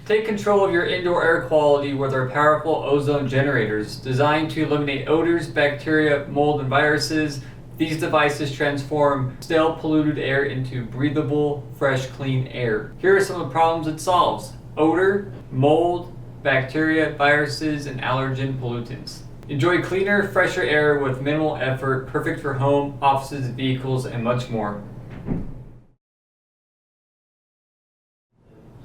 Take control of your indoor air quality with our powerful ozone generators. Designed to eliminate odors, bacteria, mold, and viruses, these devices transform stale, polluted air into breathable, fresh, clean air. Here are some of the problems it solves: odor, mold, bacteria, viruses, and allergen pollutants. Enjoy cleaner, fresher air with minimal effort, perfect for home, offices, vehicles, and much more.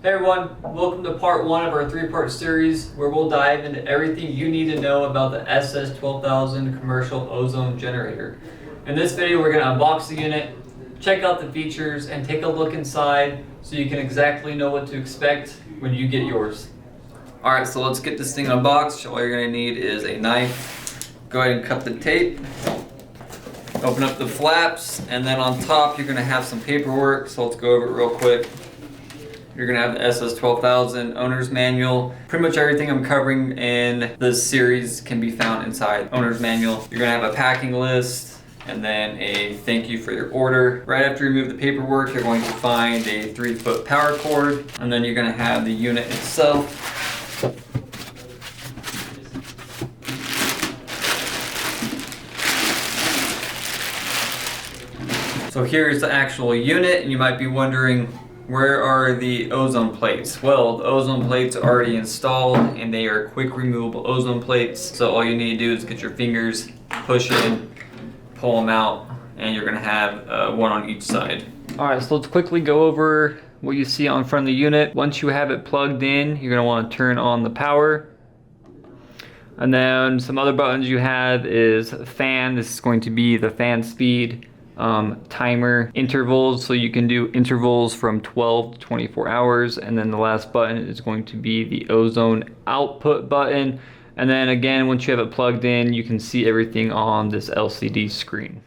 Hey everyone, welcome to part 1 of our 3-part series where we'll dive into everything you need to know about the SS12000 commercial ozone generator. In this video we're going to unbox the unit, check out the features, and take a look inside so you can exactly know what to expect when you get yours. Alright, so let's get this thing unboxed. All you're going to need is a knife. Go ahead and cut the tape. Open up the flaps, and then on top you're going to have some paperwork, so let's go over it real quick. You're going to have the SS12000 owner's manual. Pretty much everything I'm covering in this series can be found inside owner's manual. You're going to have a packing list and then a thank you for your order. Right after you remove the paperwork, you're going to find a 3-foot power cord, and then you're going to have the unit itself. So here's the actual unit, and you might be wondering, where are the ozone plates? Well, the ozone plates are already installed and they are quick removable ozone plates. So all you need to do is get your fingers, push in, pull them out, and you're gonna have one on each side. All right, so let's quickly go over what you see on front of the unit. Once you have it plugged in, you're gonna wanna turn on the power. And then some other buttons you have is fan. This is going to be the fan speed. Timer, intervals, so you can do intervals from 12 to 24 hours, and then the last button is going to be the ozone output button. And then again, once you have it plugged in, you can see everything on this LCD screen.